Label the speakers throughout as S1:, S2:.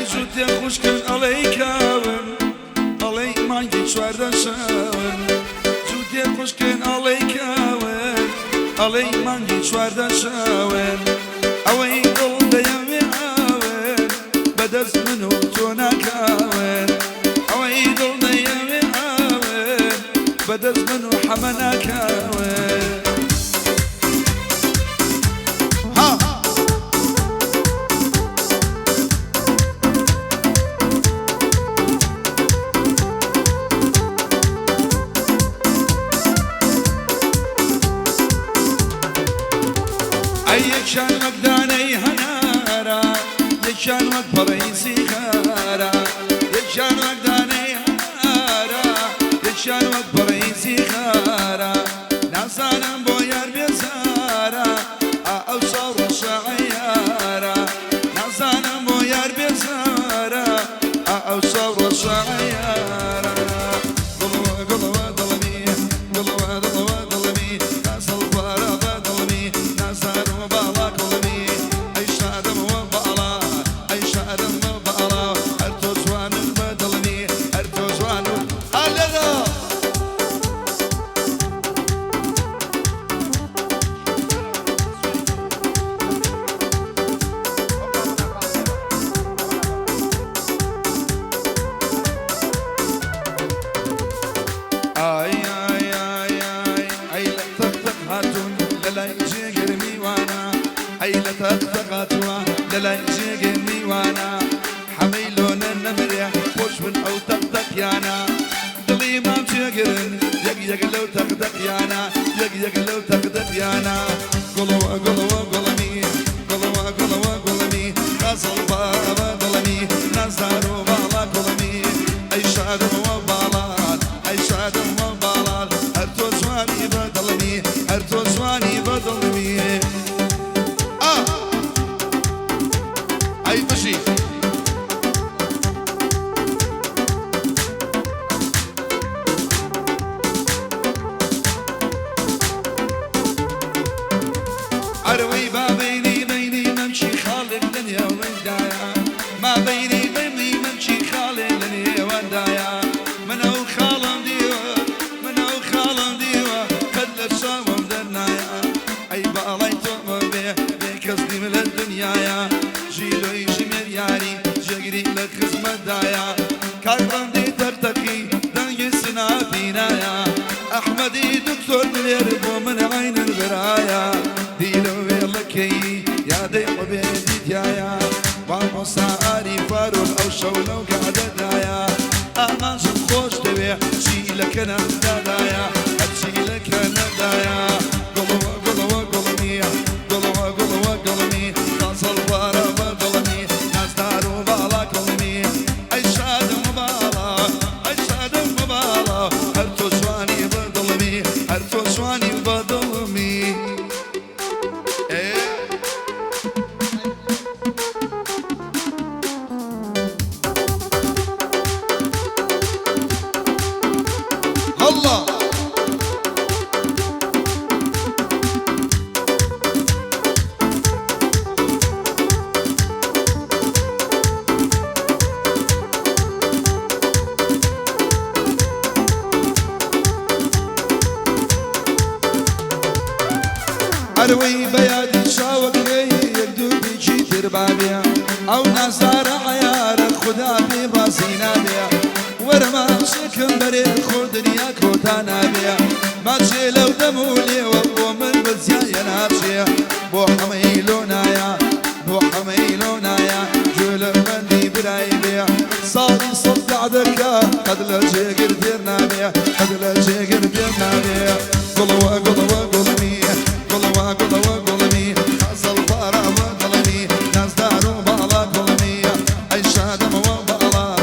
S1: زودتي خوشكن عليكاون علي مانجي شوارد شاون زودتي خوشكن عليكاون علي مانجي شوارد شاون اوي قل ديامي عاون بدز منو توناكاون اوي قل ديامي عاون بدز منو حمناكاون يكشان مقداني هنارا يكشان مقبريسي خارا يكشان مقداني هنارا يكشان مقبريسي خارا ناسانا بويار بيزارا او صور شعيارا ناسانا بويار بيزارا او صور شعيارا قلوا قلوا ظلمي قلوا قلوا ظلمي ناس الفارا ظلمي ناس لا يجيني وانا حميلون النمرة خوش من او تقدق يانا دلي ما بشيقرن يق لو تقدق يانا يق لو تقدق يانا قلوا قلوا قلمي قلوا قلوا قلمي غزل بابا ظلمي نزاروا بالا قلمي اي شادم وبالال اي شادم وبالال هرتو زواني بدلمي هرتو زواني بدلمي مشي أروي ما بيني ممشي خالد الدنيا ومدايا ما بيني ممشي خالد الدنيا ومدايا من هو خالم ديوه من هو خالم ديوه خد الشام دنايا أي باليتو بكسدي من الدنيا يا جيلو يشمر ياري جگری لخدمت دایا کاربان دی ترتقی دنگ سنا بینایا احمدی دکتور دلیر بو من عین البرایا دیلو ویلکی یادی قبیدی دایا بابا ساری فارون او شولو قعد دایا اما شم خوش دوی شیلک ندایا شیلک ندایا قلوا قلوا قلمی قلوا قلوا قلمی خاصل بارا بدلمی نزدارو بالا قلمی ای شادم بالا ای شادم بالا هر تو شوانی بدلمی هر تو شوانی بدلمی الله أروي بيادي شاوك يقدو بيجي تربابيا أو نزار عيار خدا في باسينا بيا ورما شكم بريد خور دنيا كوتانا بيا ما تشي لو دمولي وابو من بزيا ينابشي بو حميلونا يا بو حميلونا يا جول بندي براي بيا صاري صد عدكا قد لا جيقر ديرنا بيا قد لا جيقر ديرنا بيا قلوا قلوا قلمي قلوا قلوا قلمي خاصل بارا وقلمي ناس دارو بالا قلمي اي شادم وبالا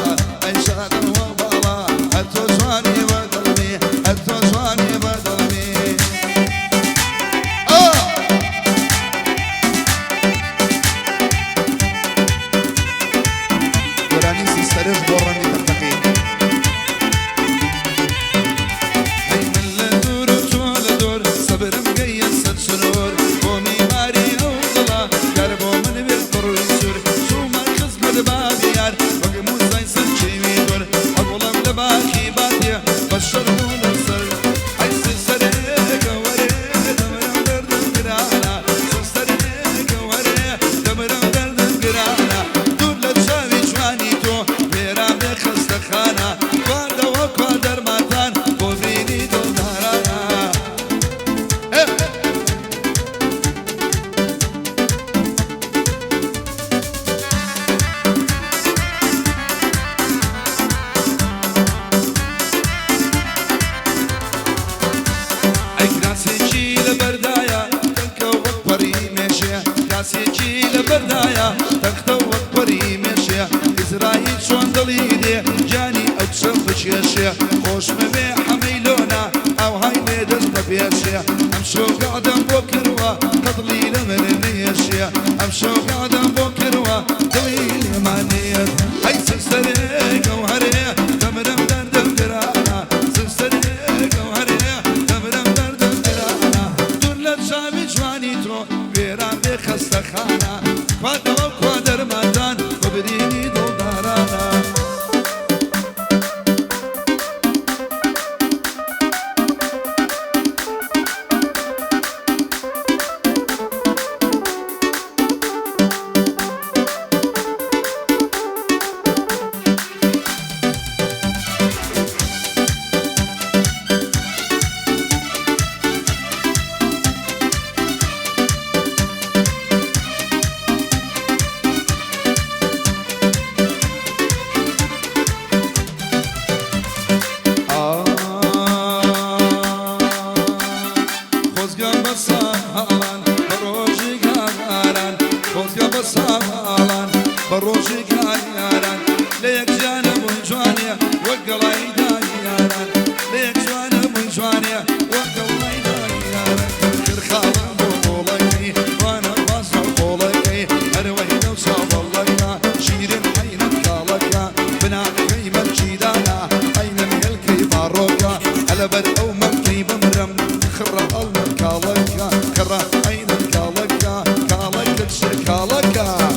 S1: اي شادم وبالا هاتو زواني بدلمي هاتو زواني بدلمي وراني سيسترف دوراني ترتقي هاي من لدور طول دور دڵیدێ جانی ئەو چەم بچێشێ خۆشمە بێ حەمەیلۆنا ئەو هەی لێ دەست بە پێشێ ئەم شۆگادەم بۆ کردوە دڵی لە من نێشێ ئەم شۆگادەم بۆ کردوە دڵی لێمان نێت ئەی سەرسەرێ گەوهەرێ دەمرم دەردەم گرانە سەرسەرێ گەوهەرێ دەمرم دەردەم گرانە دوور لە چاوی جوانی تۆ وێران بێ خەستەخانە کوادەوە کوا دەرماندان بە برینی دڵدارانە بروجي كاياران ليك جانا بوجوانيا وقلاي داياران ليك جانا بوجوانيا وقلاي داياران كر خالا بولكي وانا باصا بولكي اروينا وصاب الله شير حين كالكا بنا قيمة جيدانا اين ملكي باروكا على بر او مكي بمرم خرا المكالكا خرا اين كالكا كالكا شكالكا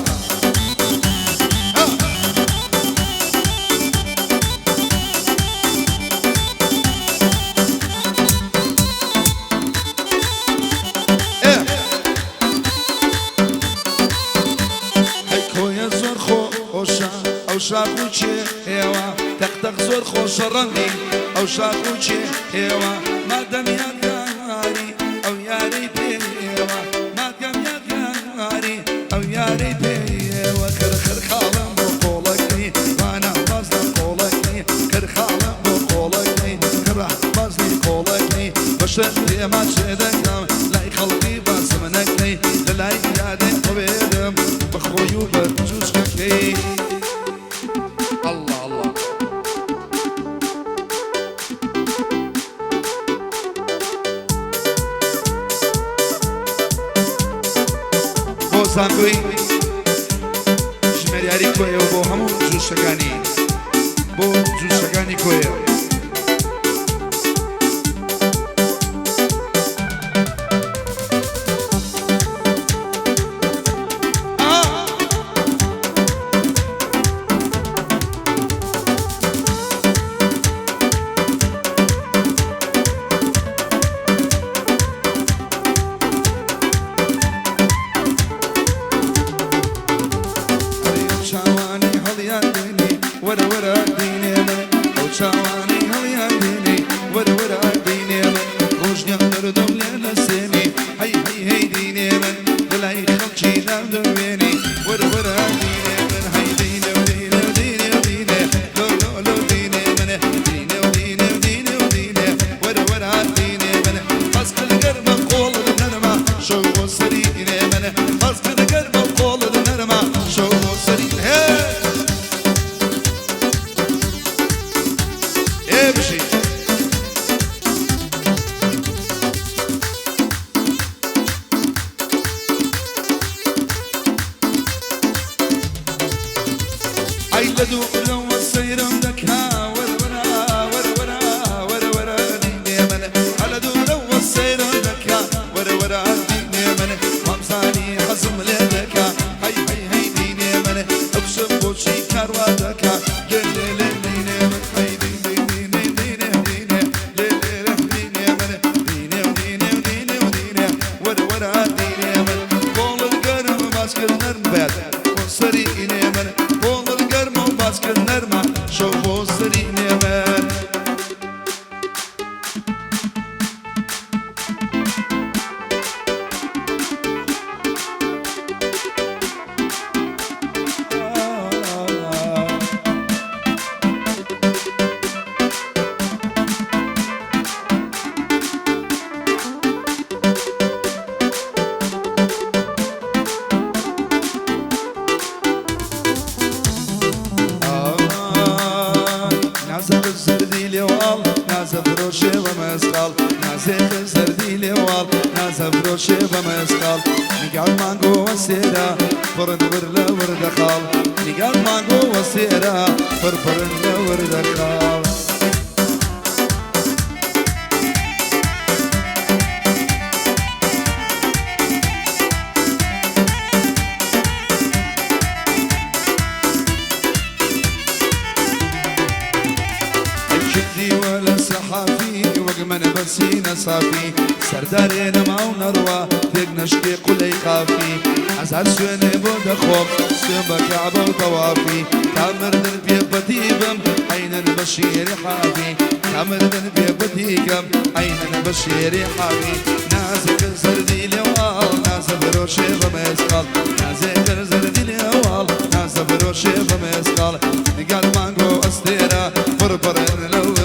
S1: او شاخوچه هوا تختخ زور خوش رنگی او شاخوچه هوا مادم یادگاری او یاری پی هوا مادم یادگاری او یاری پی هوا خر خالم بو قولکی وانا بازم قولکی خر خالم بو قولکی خر بازم قولکی بشر ما شدکم لای خلقی باسمنکی لای یادی قبیدم بخویو برجوش کی الله الله بۆ زانکۆی ژمێریاری کۆیەوە بۆ هەموو جووشەکانی بۆ جووشەکانی کۆیەوە ورا ورا ديني او شاواني هيا ديني ورا ورا ديني روجني نردم لنا سيني هي هي هي ديني بلاي خلشي ندويني ورا ورا ديني هي ديني وديني وديني وديني لو لو لو ديني ديني وديني وديني وديني ورا ورا ديني فاسق القرب قول النرمة شو سريني فاسق القرب قول النرمة شو سريني امشي عيلدو لو السيرم دكها ورورا ورورا ورورا ديني من عيلدو لو السيرم دكها ورورا ديني من خمساني حزم لدكها هي هي هي ديني من ابشر بوشي كاروا دكها فروشي ومسقال نازك زردي لوال ناز فروشي ومسقال نقال مانجو وسيرة فرد ورلا ورد خال نقال مانجو وسيرة فرفرن ورد خال ولا صحافي وقمن بسينا صافي سردارينا ما ونروى فيك نشكي قلي خافي أزهر سويني بود خوف سيبا كعبة وطوافي كامر دن في بديبم عين البشير حافي كامر دن في بديبم عين البشير حافي نازك زردي لوال ناز بروشي بمسقال نازك زردي لوال ناز بروشي بمسقال نقال مانجو أستيرا فربرن لو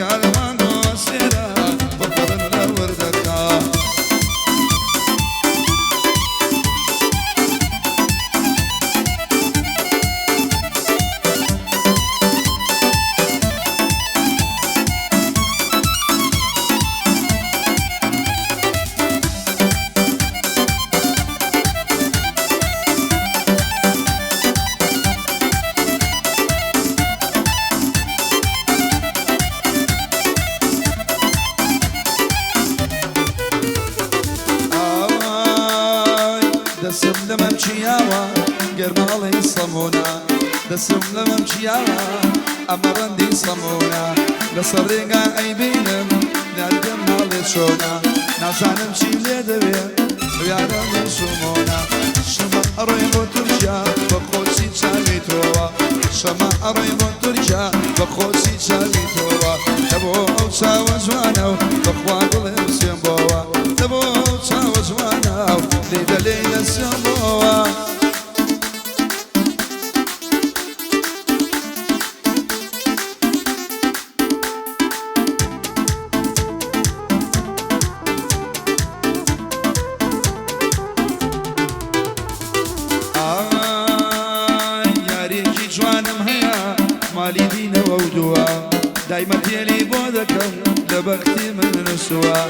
S1: قال مانجو سيرا بطرن لوردكا دسم لما مشياوا قرمالي صمونا دسم لما مشياوا أمرندي صمونا لصريقا أي بينم نردم مالي شونا نازانم شي لدوي ويارم شمونا شما أريبو ترجع بخوشي شالي توا شما أريبو ترجع بخوشي شالي توا تبو أوشا وجوانا بخوا قلم سيمبوا تبو أوشا وجوانا ليدا ليدا سيمبوا مالي دينا وودوا دايما تيلي بودكم لبختي من نسوا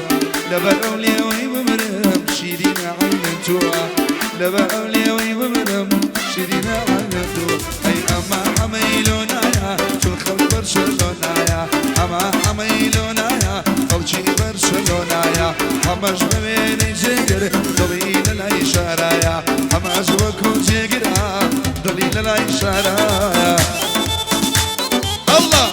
S1: لبا أولياوي بمرم شيرين عين توا لبا أولياوي بمرم شيرين عين توا أي أما حميلونا يا شو الخلق برشلونا يا أما حميلونا يا خلشي برشلونا يا حماش بميني جيجر دليل الإشارة يا حماش وكو جيجر دليل الإشارة يا الله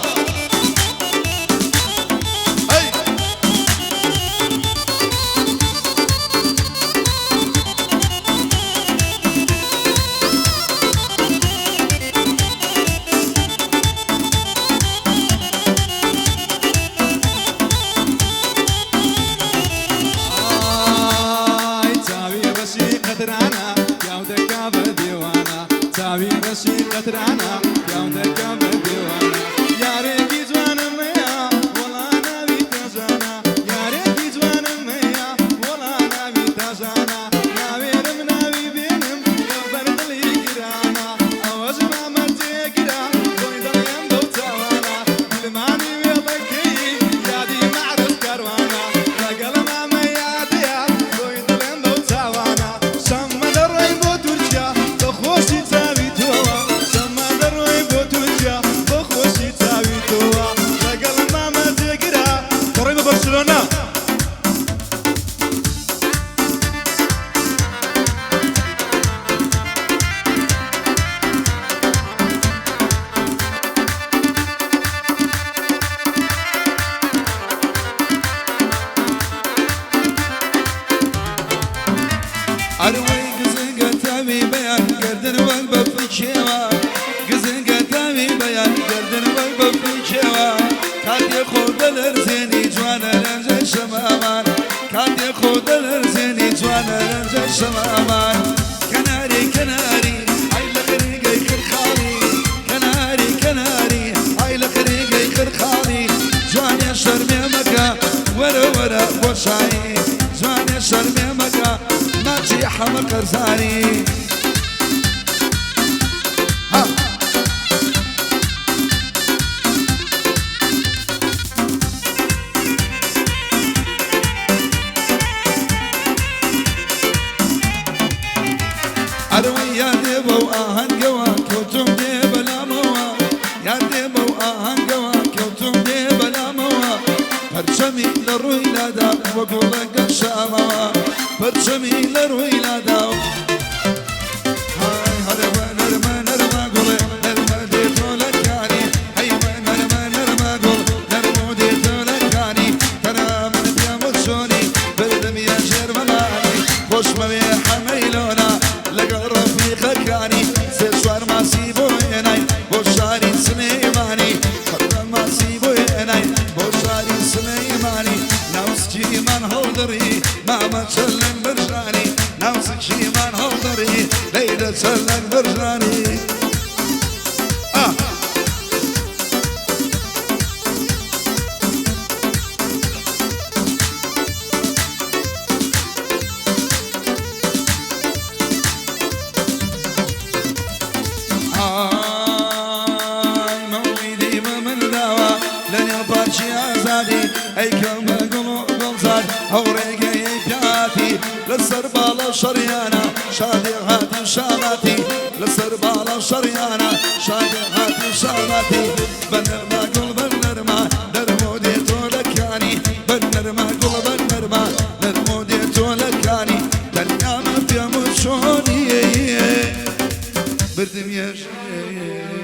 S1: هاي
S2: تاوي رشي قدرانا يا ودك بديوانا تاوي رشي قدرانا يا ودك بديوانا يا ريكي جوانا ميا ولا نبي تجانا يا ريكي جوانا ميا ولا نبي تجانا نبي رم نبي بينم يبرد لي كرانا أوج ما مرتي كرا ويدا يندو توانا الماني ويبكي يا دي معرس كروانا لقل ما ميا ديا ويدا يندو توانا شم دري بوتورجا بخوشي تاوي توا شم دري بوتورجا بخوشي تاوي توا لقل ما مرتي كرا قريب برشلونة
S1: أروي قزنقة تامي بيان قردن وقبة في شيوا قزنقة تامي بيان قردن وقبة في شيوا كاد يخوض الارزيني جوانا لنجا شمامان كاد يخوض الارزيني جوانا لنجا شمامان كناري كناري هاي لخريقي خير خالي كناري كناري هاي لخريقي خير خالي جوان يا شرمي مكا ورا ورا بوشاي جوان يا شرمي مكا ماشي حمق رزاني ماسی بوینای بوشاری سلیمانی خدا ماسی بوینای بوشاری سلیمانی نوسکی من هودری ماما چلن برجانی نوسکی من هودری لیلا چلن برجانی ای کم گلو گلزار هورگی پیاتی لسر بالا شریانا شادی هاتی شاماتی لسر بالا شریانا شادی هاتی شاماتی بنرما گل بنرما نرمودی تو لکانی بنرما گل بنرما نرمودی تو لکانی دنیا ما فيها مشوني بردم يا شيخ